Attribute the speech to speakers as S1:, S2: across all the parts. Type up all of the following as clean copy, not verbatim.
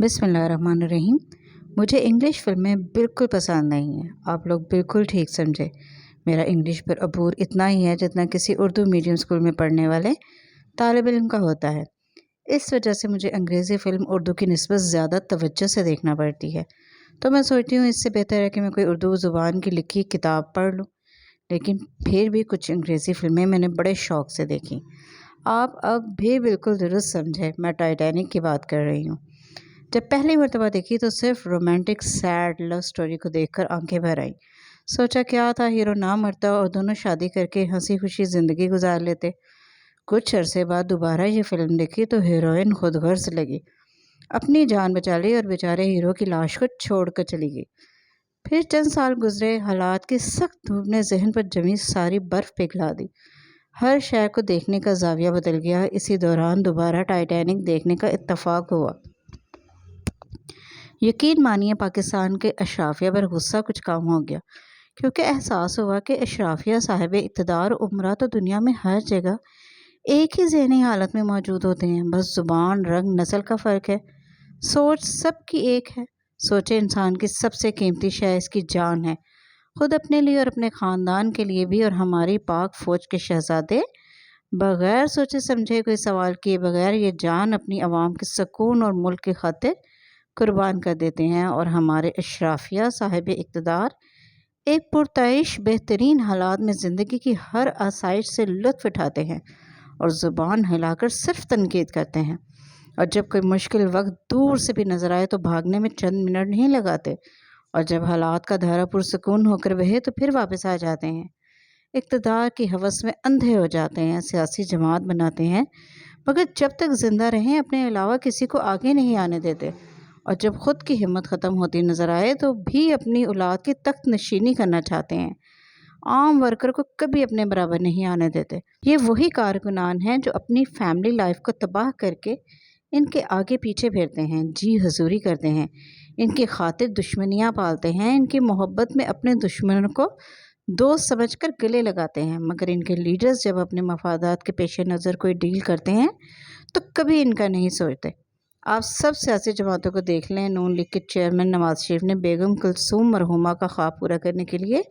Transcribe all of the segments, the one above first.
S1: बिस्मिल्लाहिर्रहमानिर्रहीम। मुझे इंग्लिश फ़िल्में बिल्कुल पसंद नहीं हैं। आप लोग बिल्कुल ठीक समझे। मेरा इंग्लिश पर अबूर इतना ही है जितना किसी उर्दू मीडियम स्कूल में पढ़ने वाले तालिब इल्म का होता है। इस वजह से मुझे अंग्रेज़ी फ़िल्म उर्दू की निस्बत ज़्यादा तवज्जो से देखना पड़ती है। तो मैं सोचती हूँ इससे बेहतर है कि मैं कोई उर्दू ज़ुबान की लिखी किताब पढ़ लूँ। लेकिन फिर भी कुछ अंग्रेज़ी फ़िल्में मैंने बड़े शौक़ से देखी। आप अब भी बिल्कुल दुरुस्त समझे, मैं टाइटैनिक की बात कर रही हूँ। जब पहली मर्तबा देखी तो सिर्फ रोमांटिक सैड लव स्टोरी को देखकर आंखें भर आईं। सोचा क्या था, हीरो ना मरता और दोनों शादी करके हंसी खुशी ज़िंदगी गुजार लेते। कुछ अरसे बाद दोबारा ये फिल्म देखी तो हीरोइन खुद गर्ज लगी, अपनी जान बचा ली और बेचारे हीरो की लाश को छोड़ कर चली गई। फिर चंद साल गुजरे, हालात की सख्त धूप ने जहन पर जमी सारी बर्फ़ पिघला दी। हर शय को देखने का जाविया बदल गया। इसी दौरान दोबारा टाइटैनिक देखने का इत्तफाक हुआ। यकीन मानिए पाकिस्तान के अशराफिया पर गुस्सा कुछ कम हो गया, क्योंकि एहसास हुआ कि अशराफिया साहिब इक़्तिदार उमरा तो दुनिया में हर जगह एक ही ज़हनी हालत में मौजूद होते हैं। बस ज़ुबान, रंग, नस्ल का फ़र्क है, सोच सबकी एक है। सोचे इंसान की सबसे कीमती शय इसकी जान है, खुद अपने लिए और अपने ख़ानदान के लिए भी। और हमारी पाक फ़ौज के शहज़ादे बग़ैर सोचे समझे, कोई सवाल किए बगैर ये जान अपनी आवाम के सुकून और मुल्क की खातिर कुर्बान कर देते हैं। और हमारे अशराफिया साहिब इक़्तिदार एक पुरतइश बेहतरीन हालात में ज़िंदगी की हर आसाइश से लुत्फ़ उठाते हैं और ज़ुबान हिलाकर सिर्फ तनकीद करते हैं। और जब कोई मुश्किल वक्त दूर से भी नज़र आए तो भागने में चंद मिनट नहीं लगाते, और जब हालात का धारा पुरसुकून होकर बहे तो फिर वापस आ जाते हैं। इक़्तिदार की हवस में अंधे हो जाते हैं, सियासी जमात बनाते हैं, मगर जब तक ज़िंदा रहें अपने अलावा किसी को आगे नहीं आने देते। और जब ख़ुद की हिम्मत ख़त्म होती नज़र आए तो भी अपनी औलाद की तख्त नशीनी करना चाहते हैं। आम वर्कर को कभी अपने बराबर नहीं आने देते। ये वही कारकुनान हैं जो अपनी फैमिली लाइफ को तबाह करके इनके आगे पीछे फिरते हैं, जी हजूरी करते हैं, इनकी खातिर दुश्मनियाँ पालते हैं, इनकी मोहब्बत में अपने दुश्मनों को दोस्त समझकर गले लगाते हैं। मगर इनके लीडर्स जब अपने मफादात के पेश नज़र कोई डील करते हैं तो कभी इनका नहीं सोचते। आप सब सियासी जमातों को देख लें। नून लीग के चेयरमैन नवाज शरीफ ने बेगम कुलसूम मरहुमा का ख्वाब पूरा करने के लिए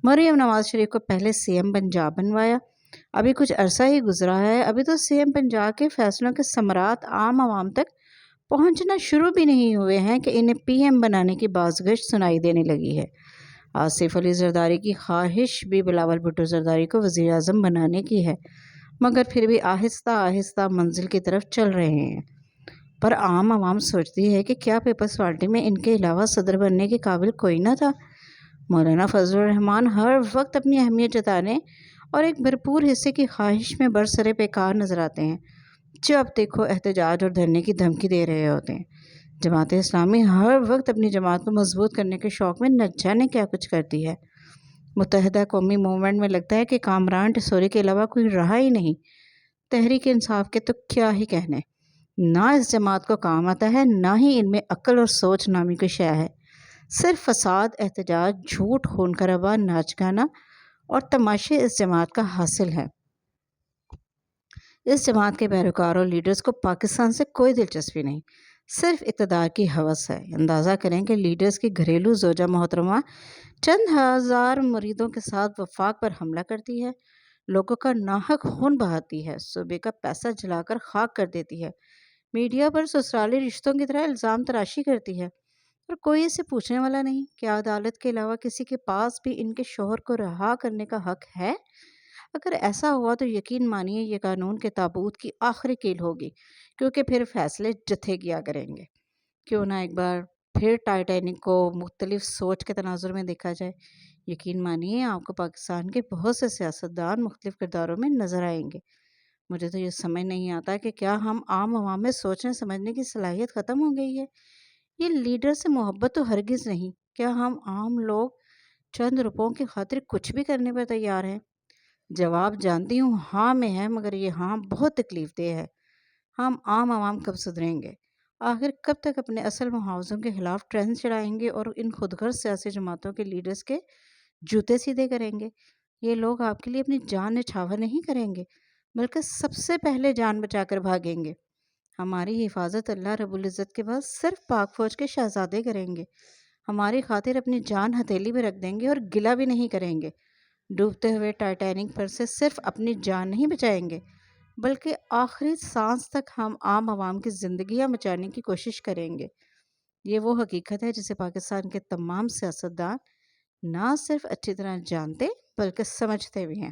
S1: मरियम नवाज शरीफ को पहले सीएम पंजाब बनवाया। अभी कुछ अरसा ही गुजरा है, अभी तो सीएम पंजाब के फैसलों के समरात आम आवाम तक पहुंचना शुरू भी नहीं हुए हैं कि इन्हें पीएम बनाने की बाज़गश्त सुनाई देने लगी है। आसिफ अली जरदारी की ख्वाहिश भी बिलावल भुट्टो जरदारी को वज़ीर आज़म बनाने की है, मगर फिर भी आहिस्ता आहिस्ता मंजिल की तरफ चल रहे हैं। पर आम आवाम सोचती है कि क्या पीपल्स पार्टी में इनके अलावा सदर बनने के काबिल कोई ना था। मौलाना फजलुर रहमान हर वक्त अपनी अहमियत जताने और एक भरपूर हिस्से की ख्वाहिश में बरसरे बेकार नजर आते हैं। जब देखो एहतजाज और धरने की धमकी दे रहे होते हैं। जमात इस्लामी हर वक्त अपनी जमात को मजबूत करने के शौक़ में न जाने क्या कुछ करती है। मुत्तहिदा कौमी मूवमेंट में लगता है कि कामरान टसोरी के अलावा कोई रहा ही नहीं। तहरीक इंसाफ के तो क्या ही कहने, ना इस जमात को काम आता है, ना ही इनमें अक्ल और सोच नामी कोई शय है। सिर्फ फसाद, एहतजाज, झूठ, खून खराबा, नाच गाना और तमाशे इस जमात का हासिल है। इस जमात के पैरोकार और लीडर्स को पाकिस्तान से कोई दिलचस्पी नहीं, सिर्फ इक़्तिदार की हवस है। अंदाज़ा करें कि लीडर्स की घरेलू ज़ोजा मोहतरमा चंद हज़ार मुरीदों के साथ वफाक पर हमला करती है, लोगों का नाहक खून बहाती है, सूबे का पैसा जलाकर खाक कर देती है, मीडिया पर ससुराली रिश्तों की तरह इल्ज़ाम तराशी करती है, और कोई इसे पूछने वाला नहीं। क्या अदालत के अलावा किसी के पास भी इनके शोहर को रहा करने का हक है? अगर ऐसा हुआ तो यकीन मानिए ये कानून के ताबूत की आखिरी कील होगी, क्योंकि फिर फैसले जत्थे किया करेंगे। क्यों ना एक बार फिर टाइटैनिक को मुख्तलिफ सोच के तनाजुर में देखा जाए। यकीन मानिए आपको पाकिस्तान के बहुत से सियासतदान मुख्तलिफ किरदारों में नज़र आएंगे। मुझे तो ये समझ नहीं आता कि क्या हम आम आवाम में सोचने समझने की सलाहियत ख़त्म हो गई है। ये लीडर से मोहब्बत तो हरगिज़ नहीं। क्या हम आम लोग चंद रुपयों की खातिर कुछ भी करने पर तैयार हैं? जवाब जानती हूँ हाँ में है, मगर ये हाँ बहुत तकलीफ देह है। हम आम आवाम कब सुधरेंगे? आखिर कब तक अपने असल मुहावजों के खिलाफ ट्रेंड चलाएंगे और इन खुदगर्ज सियासी जमातों के लीडर्स के जूते सीधे करेंगे? ये लोग आपके लिए अपनी जान न्यौछावर नहीं करेंगे, बल्कि सबसे पहले जान बचाकर भागेंगे। ہماری حفاظت اللہ رب العزت کے بعد صرف پاک فوج کے شہزادے کریں گے۔ ہماری خاطر اپنی جان ہتھیلی میں رکھ دیں گے اور گلہ بھی نہیں کریں گے۔ ڈوبتے ہوئے ٹائٹینک پر سے صرف اپنی جان نہیں بچائیں گے، بلکہ آخری سانس تک ہم عام عوام کی زندگیاں بچانے کی کوشش کریں گے۔ یہ وہ حقیقت ہے جسے پاکستان کے تمام سیاستدان نہ صرف اچھی طرح جانتے بلکہ سمجھتے بھی ہیں۔